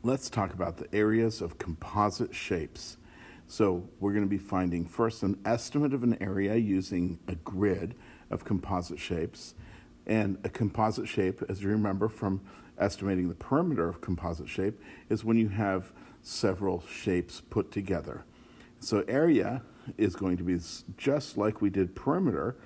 let's talk about the areas of composite shapes. So we're going to be finding first an estimate of an area using a grid of composite shapes. And a composite shape, as you remember from estimating the perimeter of composite shape, is when you have several shapes put together. So area is going to be just like we did perimeter,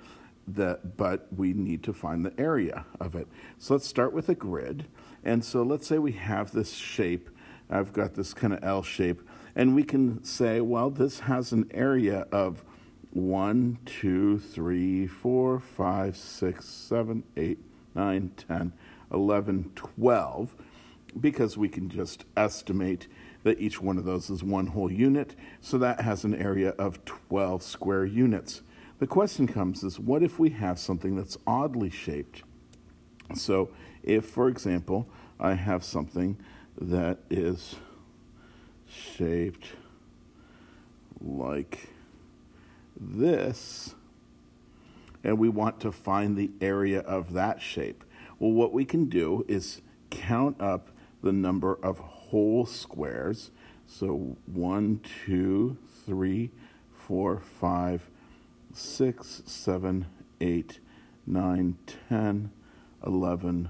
but we need to find the area of it. So let's start with a grid. And so let's say we have this shape. I've got this kind of L shape. And we can say, well, this has an area of 1, 2, 3, 4, 5, 6, 7, 8, 9, 10, 11, 12, because we can just estimate that each one of those is one whole unit. So that has an area of 12 square units. The question comes is, what if we have something that's oddly shaped? So if, for example, I have something that is shaped like this, and we want to find the area of that shape. Well, what we can do is count up the number of whole squares. So 1, 2, 3, 4, 5, 6, 7, 8, 9, 10, 11,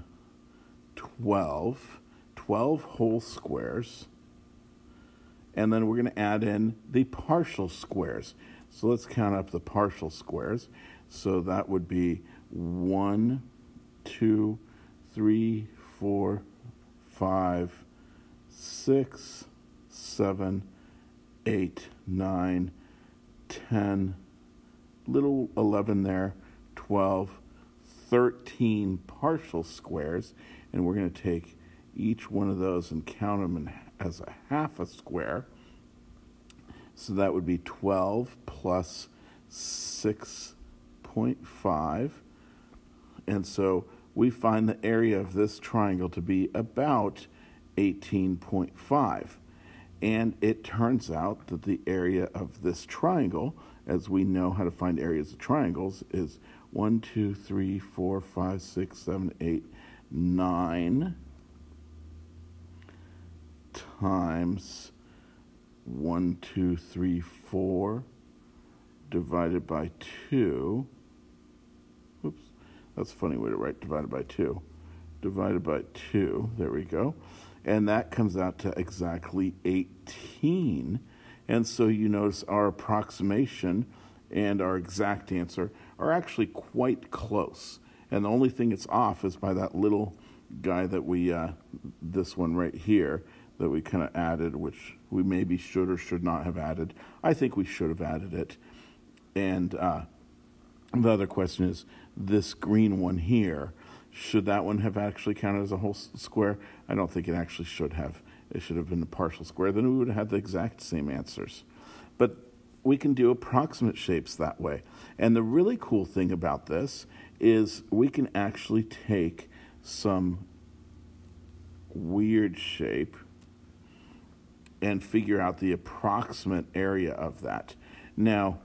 12. 12 whole squares. And then we're going to add in the partial squares. So let's count up the partial squares. So that would be 1, 2, 3, 4, 5, 6, 7, 8, 9, 10, little 11 there, 12, 13 partial squares. And we're going to take each one of those and count them as a half a square. So that would be 12 plus 6.5. And so we find the area of this triangle to be about 18.5. And it turns out that the area of this triangle, as we know how to find areas of triangles, is 1, 2, 3, 4, 5, 6, 7, 8, 9 times 1, 2, 3, 4 divided by 2. Oops, that's a funny way to write divided by 2. Divided by 2, there we go. And that comes out to exactly 18. And so you notice our approximation and our exact answer are actually quite close. And the only thing that's off is by that little guy that we, this one right here, that we kind of added, which we maybe should or should not have added. I think we should have added it. And the other question is, this green one here, should that one have actually counted as a whole square? I don't think it actually should have. It should have been a partial square. Then we would have had the exact same answers. But we can do approximate shapes that way. And the really cool thing about this is we can actually take some weird shape and figure out the approximate area of that. Now,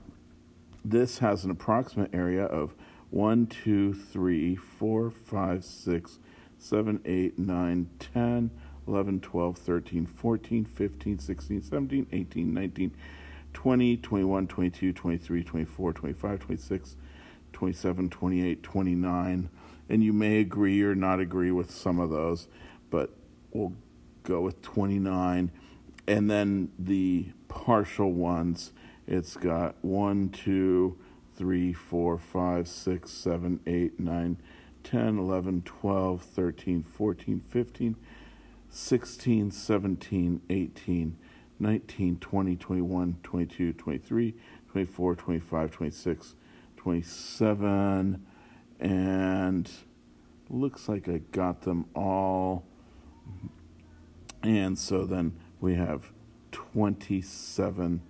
this has an approximate area of 1, 2, 3, 4, 5, 6, 7, 8, 9, 10, 11, 12, 13, 14, 15, 16, 17, 18, 19, 20, 21, 22, 23, 24, 25, 26, 27, 28, 29. And you may agree or not agree with some of those, but we'll go with 29. And then the partial ones, it's got 1, 2, 3, 4, 5, 6, 7, 8, 9, 10, 11, 12, 13, 14, 15, 16, 17, 18, 19, 20, 21, 22, 23, 24, 25, 26, 27, and looks like I got them all. And so then we have 27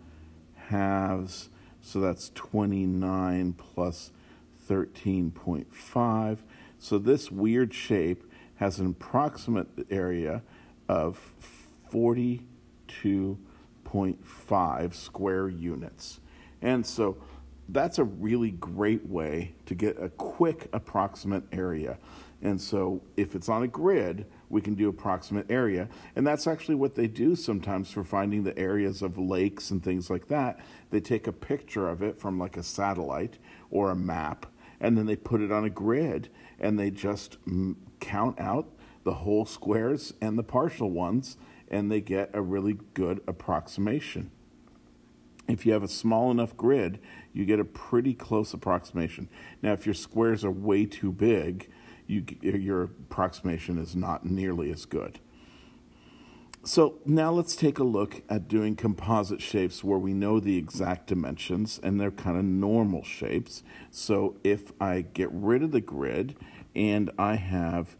halves, so that's 29 plus 13.5. So this weird shape has an approximate area of 42.5 square units. And so that's a really great way to get a quick approximate area. And so if it's on a grid, we can do approximate area. And that's actually what they do sometimes for finding the areas of lakes and things like that. They take a picture of it from like a satellite or a map, and then they put it on a grid, and they just count out the whole squares and the partial ones, and they get a really good approximation. If you have a small enough grid, you get a pretty close approximation. Now, if your squares are way too big, your approximation is not nearly as good. So now let's take a look at doing composite shapes where we know the exact dimensions and they're kind of normal shapes. So if I get rid of the grid and I have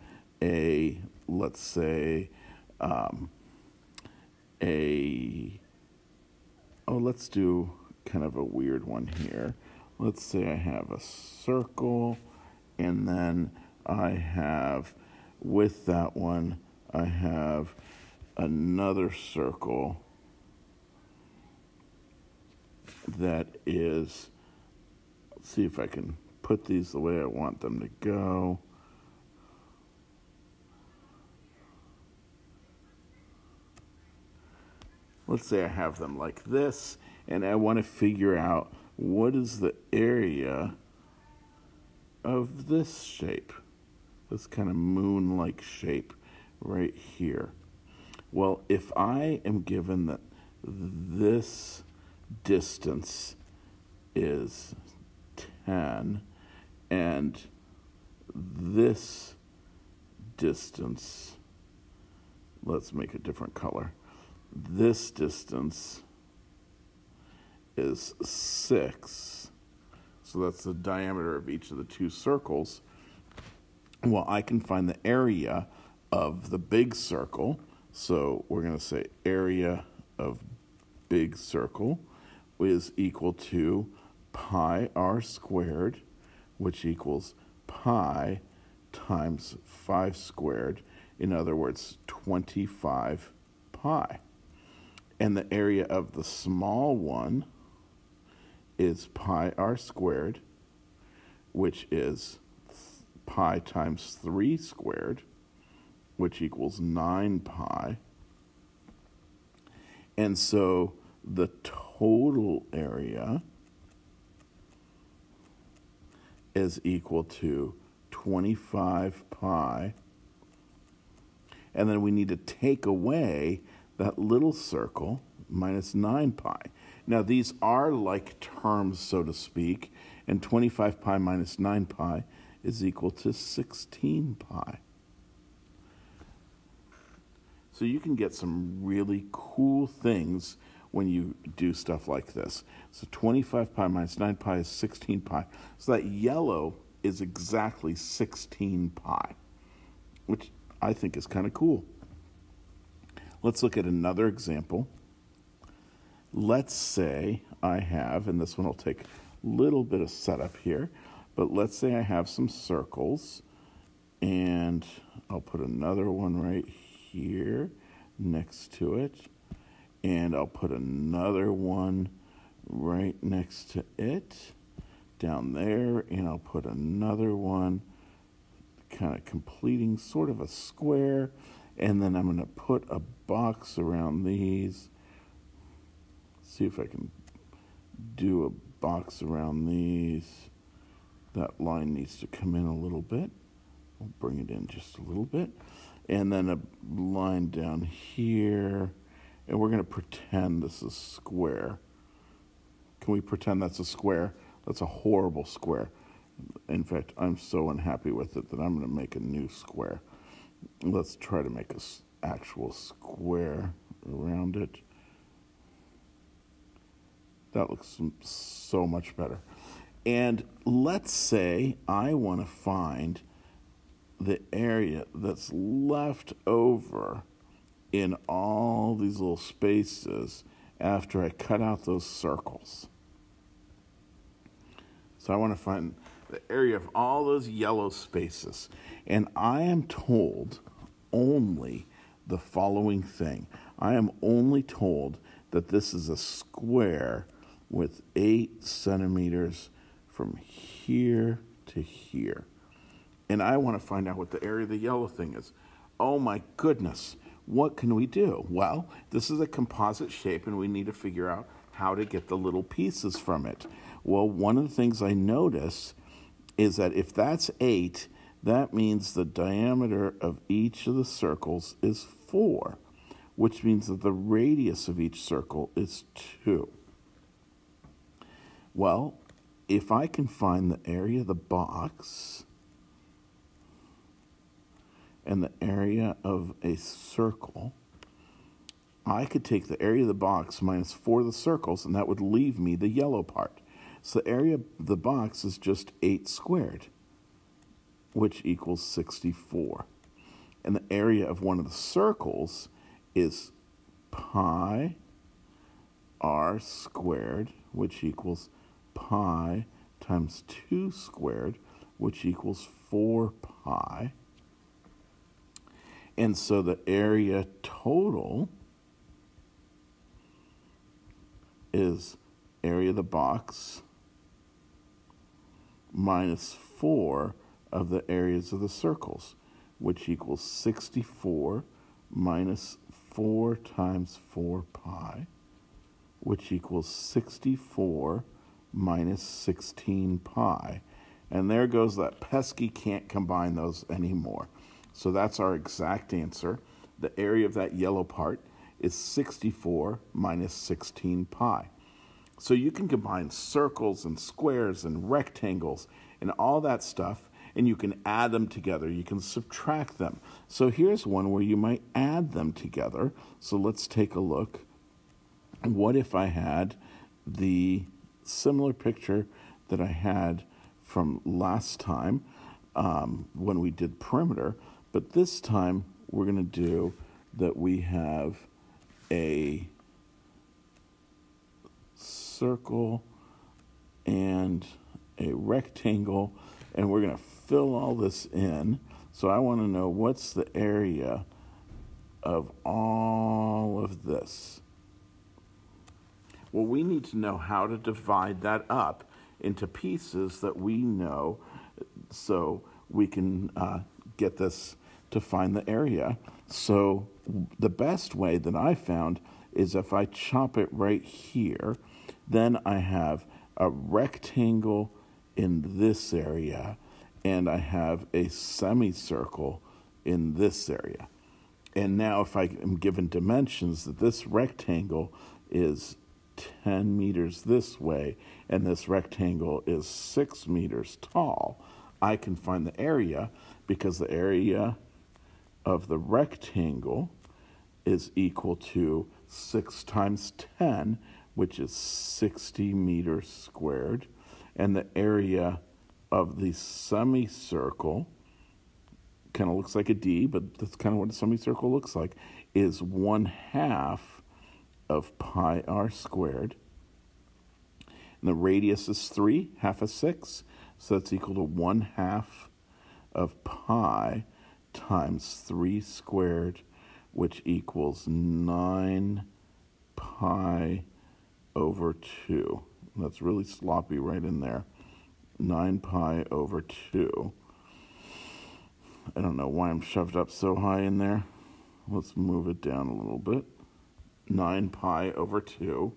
let's say, let's do kind of a weird one here. Let's say I have a circle, and then I have, with that one, I have another circle that is, let's see if I can put these the way I want them to go. Let's say I have them like this, and I want to figure out what is the area of this shape, this kind of moon-like shape right here. Well, if I am given that this distance is 10 and this distance, let's make a different color. This distance is 6. So that's the diameter of each of the two circles. Well, I can find the area of the big circle. So we're going to say area of big circle is equal to pi r squared, which equals pi times 5 squared. In other words, 25 pi. And the area of the small one is pi r squared, which is pi times 3 squared, which equals 9 pi. And so the total area is equal to 25 pi. And then we need to take away that little circle, minus 9 pi. Now, these are like terms, so to speak, and 25 pi minus 9 pi is equal to 16 pi. So you can get some really cool things when you do stuff like this. So 25 pi minus 9 pi is 16 pi. So that yellow is exactly 16 pi, which I think is kind of cool. Let's look at another example. Let's say I have, and this one will take a little bit of setup here, but let's say I have some circles, and I'll put another one right here next to it, and I'll put another one right next to it down there, and I'll put another one kind of completing sort of a square, and then I'm going to put a box around these. See if I can do a box around these. That line needs to come in a little bit. We'll bring it in just a little bit. And then a line down here. And we're going to pretend this is square. Can we pretend that's a square? That's a horrible square. In fact, I'm so unhappy with it that I'm going to make a new square. Let's try to make an actual square around it. That looks so much better. And let's say I want to find the area that's left over in all these little spaces after I cut out those circles. So I want to find the area of all those yellow spaces. And I am told only the following thing. I am only told that this is a square with 8 centimeters from here to here. and I want to find out what the area of the yellow thing is. Oh my goodness, what can we do? Well, this is a composite shape, and we need to figure out how to get the little pieces from it. Well, one of the things I notice is that if that's 8, that means the diameter of each of the circles is 4, which means that the radius of each circle is 2. Well, if I can find the area of the box and the area of a circle, I could take the area of the box minus 4 of the circles, and that would leave me the yellow part. So the area of the box is just 8 squared, which equals 64. And the area of one of the circles is pi r squared, which equals pi times 2 squared, which equals 4 pi. And so the area total is area of the box minus 4 of the areas of the circles, which equals 64 minus 4 times 4 pi, which equals 64 minus 16 pi. And there goes that pesky can't combine those anymore. So that's our exact answer. The area of that yellow part is 64 minus 16 pi. So you can combine circles and squares and rectangles and all that stuff, and you can add them together. You can subtract them. So here's one where you might add them together. So let's take a look. What if I had the similar picture that I had from last time when we did perimeter, but this time we're going to do that we have a circle and a rectangle, and we're going to fill all this in. So I want to know what's the area of all of this. Well, we need to know how to divide that up into pieces that we know, so we can get this to find the area. So the best way that I found is if I chop it right here, then I have a rectangle in this area, and I have a semicircle in this area. And now if I am given dimensions that this rectangle is 10 meters this way, and this rectangle is 6 meters tall, I can find the area, because the area of the rectangle is equal to 6 times 10, which is 60 meters squared, and the area of the semicircle, kind of looks like a D, but that's kind of what a semicircle looks like, is 1/2 of pi r squared. And the radius is 3, half of 6, so that's equal to 1/2 of pi times 3 squared, which equals 9 pi over 2. That's really sloppy right in there. 9 pi over 2. I don't know why I'm shoved up so high in there. Let's move it down a little bit. 9 pi over 2.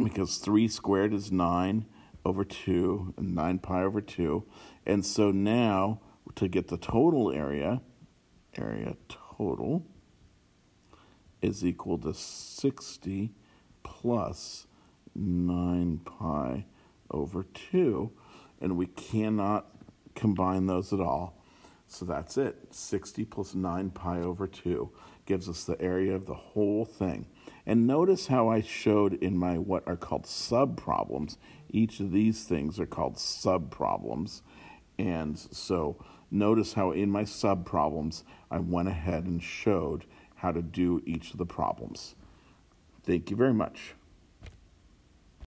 Because 3 squared is 9 over 2, and 9 pi over 2. And so now, to get the total area total is equal to 60 plus 9 pi over 2. And we cannot combine those at all. So that's it. 60 plus 9 pi over 2 gives us the area of the whole thing. And notice how I showed in my what are called sub-problems. Each of these things are called sub-problems. And so notice how in my sub-problems I went ahead and showed how to do each of the problems. Thank you very much.